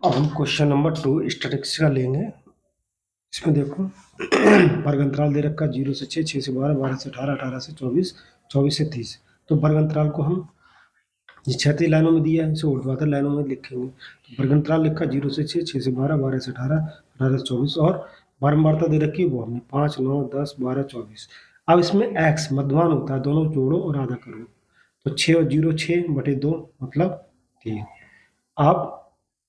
अब हम question number 2 statistics का लेंगे। इसमें देखो वर्ग अंतराल दे रखा 0 से 6, 6 से 12, 12 से 18, 18 से 24, 24 से 30। तो वर्ग अंतराल को हम ये क्षैतिज लाइनों में दिया है, इसे ऊर्ध्वाधर लाइनों में लिखेंगे। तो वर्ग अंतराल लिखा 0 से 6, 6 से 12, 12 से 18, 18 से 24 और बारंबारता दे रखी है वो हमने 5, 9, 10, 12, 24। अब इसमें x मध्यमान होता है, दोनों जोड़ो और आधा करो। तो 6 और 0 6/2 मतलब 3। अब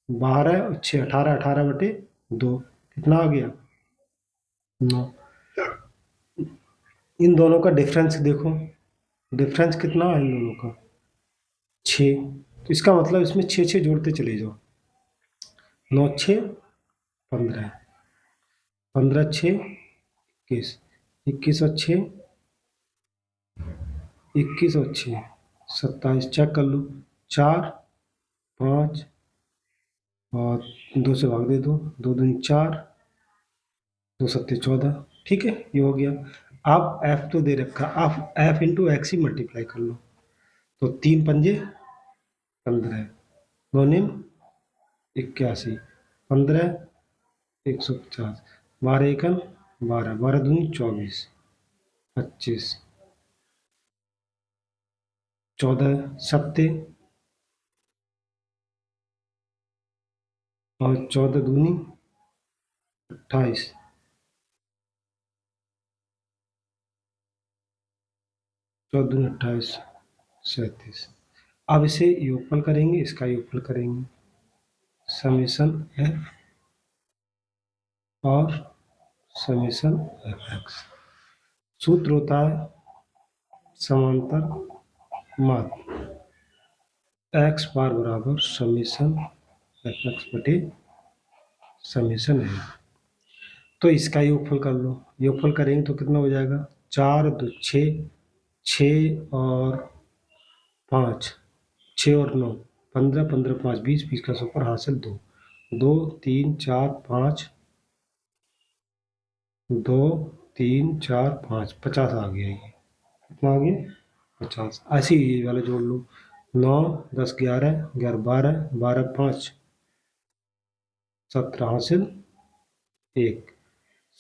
12 और 6 18, 18/2 कितना आ गया 9। इन दोनों का डिफरेंस देखो, डिफरेंस कितना है इन दोनों का 6। तो इसका मतलब इसमें 6 6 जोड़ते चले जाओ। 9 6 15, 15 6 21, 21 और 6 21 और 6 27। चेक कर लो 4 5 और 2 से भाग दे दो, 2 दूनी 4, 2 सत्ते 14। ठीक है, ये हो गया। अब f तो दे रखा, आप f इंटू एक्स ही मल्टीप्लाई कर लो। तो 3 पंजे 15, 9 निम 81, 15 150, 12 एकम 12, 12 दूनी 24, 25, 14 सत्ते और 14 दूनी 28, 14 दूनी 28 37। अब इसे योगफल करेंगे, इसका योगफल करेंगे, समेशन f और समेशन fx। सूत्र होता है समांतर माध्य, x बार बराबर समेशन fx बटे समेशन है। तो इसका योगफल कर लो, योगफल करेंगे तो कितना हो जाएगा 4 2 6, 6 और 5, 6 और 9 15, 15 5 20, 20 का ऊपर हासिल 2, 2 3 4 5, 2 3 4 5, 50 आ गया। ये कितना आ गया 50। ऐसे ही ये वाले जोड़ लो 9 10 11, 11 12, 12 5 17 हासिल 1,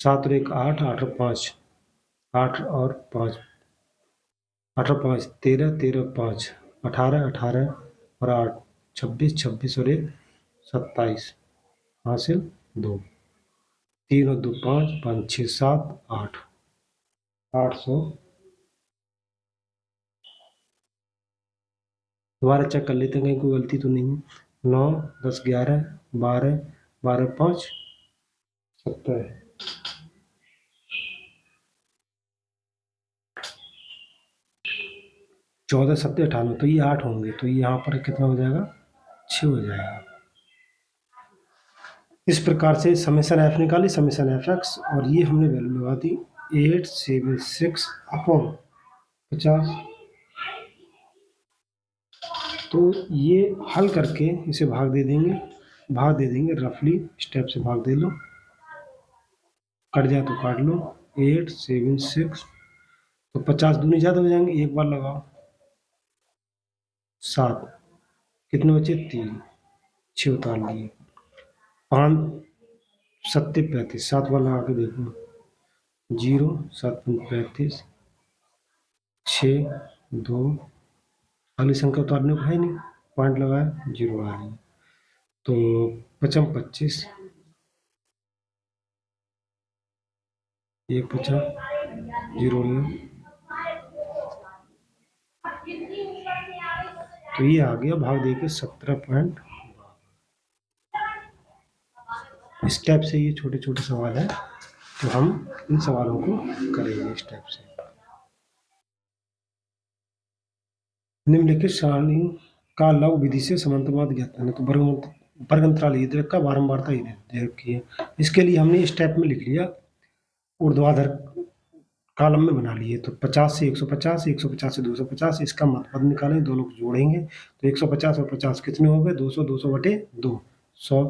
7 और 1 8, 8 और 5 8 और 5, 8 और 5 13, 13 और 5 18, 18 और 8 26, 26 और 1 27 हासिल 2, 3 और 2 5, 5 6 7 8, 800। दोबारा चेक कर लेते हैं कहीं कोई गलती तो नहीं है। 9 10 11 12, 12 5 70, 14 7 98, तो ये 8 होंगे। तो ये यहाँ पर कितना हो जाएगा 6 हो जाएगा। इस प्रकार से समेशन एफ निकाली, समेशन एफ एक्स, और ये हमने वैल्यू लगा दी 876 अपॉन 50। तो ये हल करके इसे भाग दे देंगे रफली, स्टेप से भाग दे लो, कट जाए तो काट लो। 876, तो 50 दूनी ज़्यादा हो जाएंगे, एक बार लगाओ 7, कितने बचे 3, 6 उतार लिए, 5 7 35, 7 बार लगा के देखो 0 7 35, 6 2, खाली संख्या उतारने को है नहीं, पॉइंट लगाया 0 आ रही। तो 55 25, 1 बचा 0 लिया, तो ये आ गया भाग दे के 17 पॉइंट। इस टाइप से ये छोटे छोटे सवाल है, तो हम इन सवालों को करेंगे इस टाइप से। निम्नलिखित सारणी का लघु विधि से समांतरमाध्य ज्ञात करना। तो वर्ग अंतराल ये दे रखा, बारंबारता ही दे रखी है। इसके लिए हमने इस टाइप में लिख लिया, ऊर्ध्वाधर कॉलम में बना लिए। तो 50 से 150, 150 से 250, इसका मध्य निकालेंगे, दोनों को जोड़ेंगे तो 150 और 50 कितने हो गए 200, 200 बटे 2 100।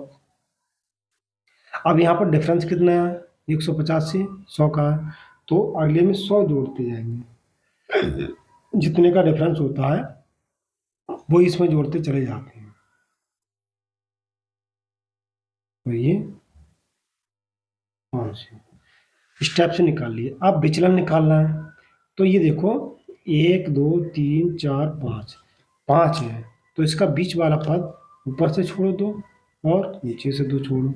अब यहाँ पर डिफरेंस कितना है 150 से 100 का है, तो अगले में 100 जोड़ते जाएंगे, जितने का डिफरेंस होता है वो इसमें जोड़ते चले जाते हैं। तो ये 5 स्टेप से निकाल लिए। अब विचलन निकालना है, तो ये देखो 1 2 3 4 5, 5 है, तो इसका बीच वाला पद ऊपर से छोड़ो 2 और नीचे से 2 छोड़ो।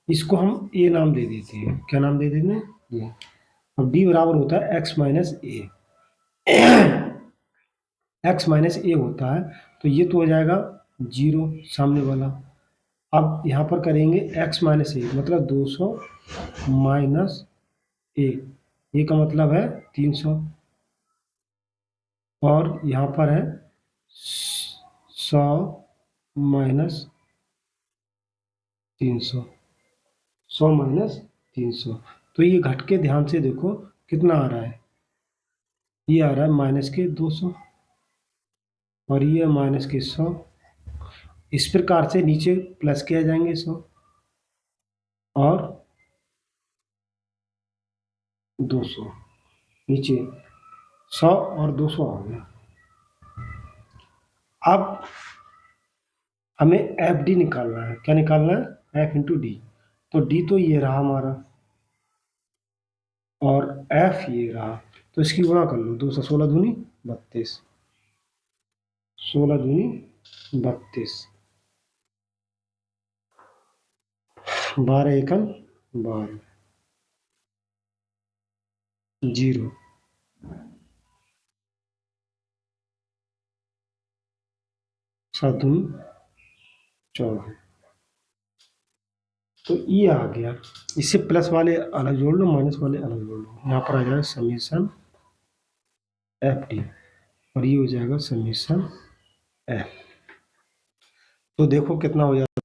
इसको हम ए नाम दे देते हैं। क्या नाम दे देते हैं? ये। अब डी बराबर होता है एक्स माइनस ए। एक्स माइनस ए होता है, तो ये तो हो जाएगा 0 सामने वाला। अब यहाँ पर करेंगे एक्स माइनस ए मतलब 200 माइनस ए का मतलब है 300, और यहाँ पर है 100 माइनस 300, 100 माइनस 300। तो ये घट के ध्यान से देखो कितना आ रहा है, ये आ रहा है माइनस के 200 और ये माइनस के 100। इस प्रकार से नीचे प्लस के आ जाएंगे 100 और 200, नीचे 100 और 200 आ गया। अब हमें एफ डी निकालना है। क्या निकालना है? F into D. तो डी तो ये रहा हमारा और एफ ये रहा, तो इसकी गुणा कर लो। 2 से 16 दूनी 32, 16 दूनी 32, 12 एकम 12, 0, 7 दूनी 14। तो ये आ गया। इससे प्लस वाले अलग जोड़ लो, माइनस वाले अलग जोड़ लो। यहाँ पर आ जाएगा समीशन एफ डी और ये हो जाएगा समीशन एफ। तो देखो कितना हो जाएगा।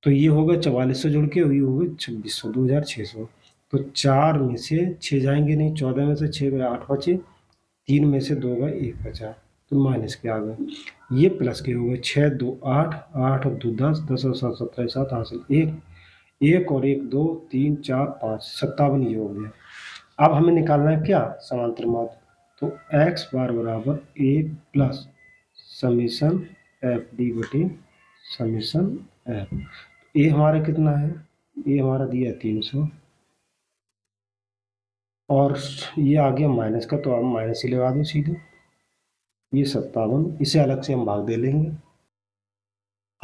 तो ये होगा 4400 जोड़ के, और ये होगा 2600, 2600। तो 4 में से 6 जाएंगे नहीं, 14 में से 6 गए 8 बचे, 3 में से 2 गए 1 बचा, तो माइनस के आ गए। ये प्लस के हो गए 6 2 8, 8 और 2 10, 10 और 7 17, 7 हासिल 1, 1 और 1 2 3 4 5, 57 ये हो गया। अब हमें निकालना है क्या? समांतर माध्य। तो एक्स बार बराबर ए प्लस समीशन एफ डी बटे समीशन एफ। ए हमारा कितना है? ए हमारा दिया 300 और ये आ गया माइनस का, तो आप माइनस ही लगा दो सीधे। ये 57, इसे अलग से हम भाग दे लेंगे।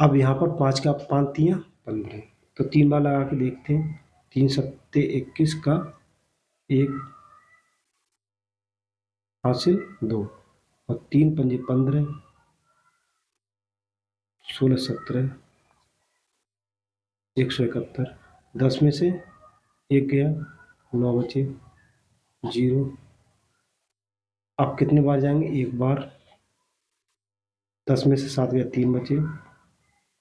अब यहाँ पर 5 का 5 तियाँ 15, तो 3 बार लगा के देखते हैं। 3 सत्ते 21 का 1 हासिल 2 और 3 पंजे 15, 16 17, 171, 10 में से 1 गया 9 बचे 0। अब कितने बार जाएंगे? 1 बार। 10 में से 7 गया 3 बचे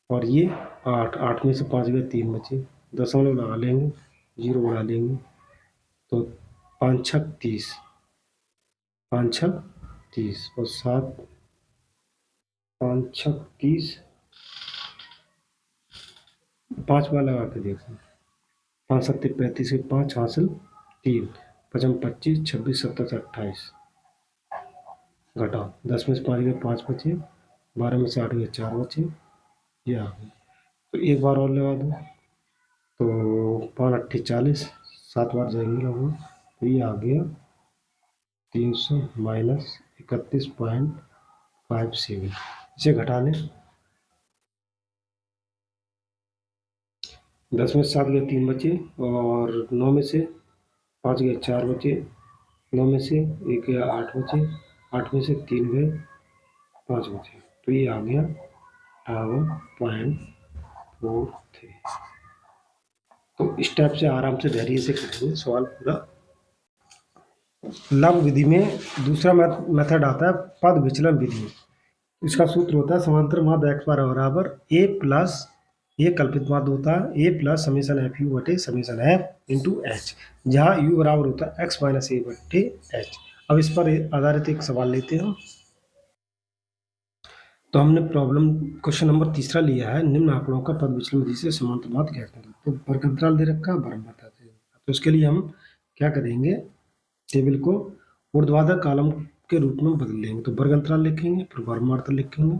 और ये 8, 8 में से 5 गया 3 बचे, दशमलव लगा लेंगे, 0 बढ़ा लेंगे, तो 5 छक 30, 5 छक 30 और 7 5 छक 30, 5 बार लगा के देखो। 5 सत्ते 35 के 5 हासिल 3, 5 25, 26 27 28, घटाओ 10 में से 5 गए 5 बचे, 12 में से 8 गए 4 बचे, ये आ गए। तो 1 बार और लगा दो, तो 5 अट्ठे 40, 7 बार जाएंगे लगभग, तो ये आ गया 300 माइनस 31.57। इसे घटा लें। 10 में से 7 गए 3 बचे और 9 में से 5 गए 4 बचे, 9 में से 1 गया 8 बचे, 8 में से 3 गए 5 बचे, तो ये आ गया 58.43। तो इस टाइप से आराम से धैर्य से करेंगे सवाल पूरा। लघु विधि में दूसरा मेथड आता है पद विचलन विधि। इसका सूत्र होता है समांतर माध्य एक्स बार बराबर ए प्लस, ये कल्पित माध्य होता है ए प्लस समीशन एफ यू बटे समीशन एफ इंटू एच, जहाँ यू बराबर होता है एक्स माइनस ए बटे एच। अब इस पर आधारित एक सवाल लेते हैं। तो हमने प्रॉब्लम क्वेश्चन नंबर तीसरा लिया है, निम्न आंकड़ों का पद विचलन विधि से समांतर माध्य ज्ञात करें। तो वर्ग अंतराल दे रखा है, वर्ग बताते हैं। तो इसके लिए हम क्या करेंगे? टेबल को ऊर्ध्वाधर कॉलम के रूप में बदल लेंगे। तो वर्ग अंतराल लिखेंगे, फिर वर्ग मात्रा लिखेंगे।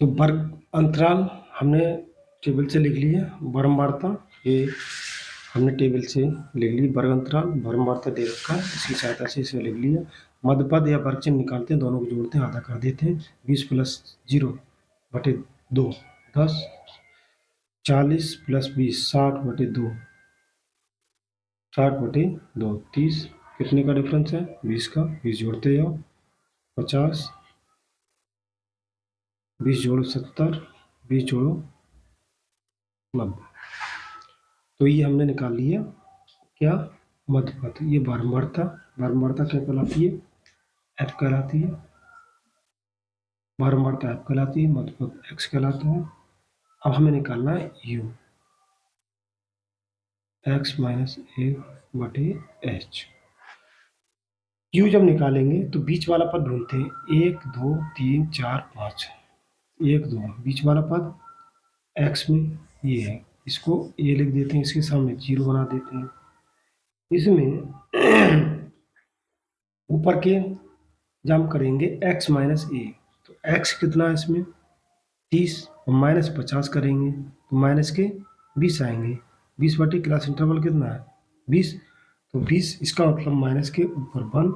तो वर्ग अंतराल हमने टेबल से लिख लिया, बारंबारता ये हमने टेबल से लिख ली, वर्ग अंतराल बारंबारता दे रखा है, इसकी सहायता से इसे लिख लिया। मध्यपद या वर्ग चिन्ह निकालते हैं, दोनों को जोड़ते हैं, आधा कर देते हैं। 20 + 0/2 10, 40 + 20 60/2 60/2 30, कितने का डिफरेंस है? 20 का, 20 जोड़ते जाओ, 50, 20 जोड़ो 70, 20 जोड़ो 90। तो ये हमने निकाल लिया क्या? मध्यपद। ये बारंबारता, बारंबारता क्या कहलाती है? एफ कहलाती है। बारंबारता एफ कहलाती है, मध्यपद एक्स कहलाता है। अब हमें निकालना है यू, x - 1/h। यू जब निकालेंगे तो बीच वाला पद ढूंढते हैं, 1 2 3 4 5, 1 2 बीच वाला पद x में ये है, इसको ए लिख देते हैं, इसके सामने 0 बना देते हैं। इसमें ऊपर के जम करेंगे x - a, तो x कितना है इसमें? 30, और -50 करेंगे तो माइनस के 20 आएंगे। 20 / क्लास इंटरवल कितना है? 20, तो 20 इसका मतलब माइनस के ऊपर 1।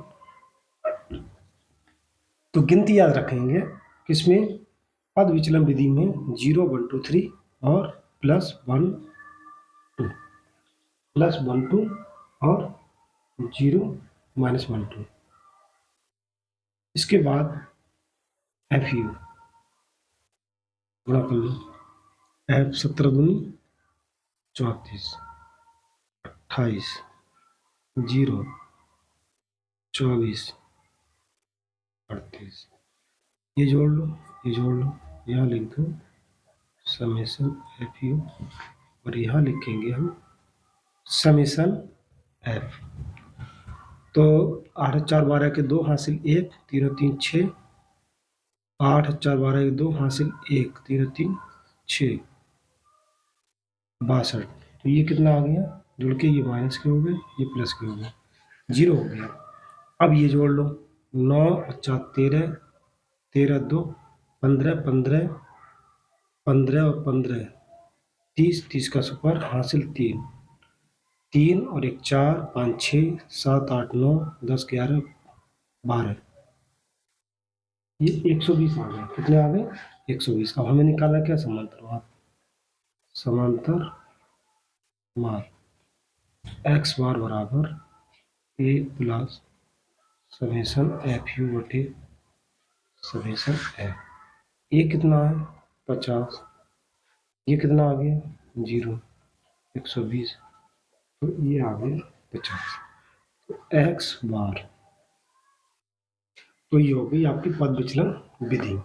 तो गिनती याद रखेंगे किसमें? पद विचलन विधि में 0 1 2 3 और +1 2, +1 2 और 0 -1 2। इसके बाद एफ यू गुणा कर लो, एफ 17 दूनी 34, 28, 0 24 38, ये जोड़ लो, ये जोड़ लो, यहाँ लिख दो समेशन एफ यू, और यहाँ लिखेंगे हम समेशन एफ। तो 8 4 12 के 2 हासिल 1, 3 3 6, 8 4 12 के 2 हासिल 1, 3 3 6 62। तो ये कितना आ गया? जुड़ के ये माइनस के हो गए, ये प्लस के हो गए, 0 हो गया। अब ये जोड़ लो, 9 × 13, 13 2 15, 15 15 और 15 30, 30 का सुपर हासिल 3, 3 और 1 4 5 6 7 8 9 10 11 12, ये 120 आ गए। कितने आ गए? 120। अब हमें निकालना क्या? समांतर माप, समांतर माप x बार बराबर a plus summation F you बटे समेशन एफ। ये कितना है? 50, ये कितना आ गया? 0, 120, तो ये आ गया 50। तो x बार, तो ये हो गई आपकी पद विचलन विधि।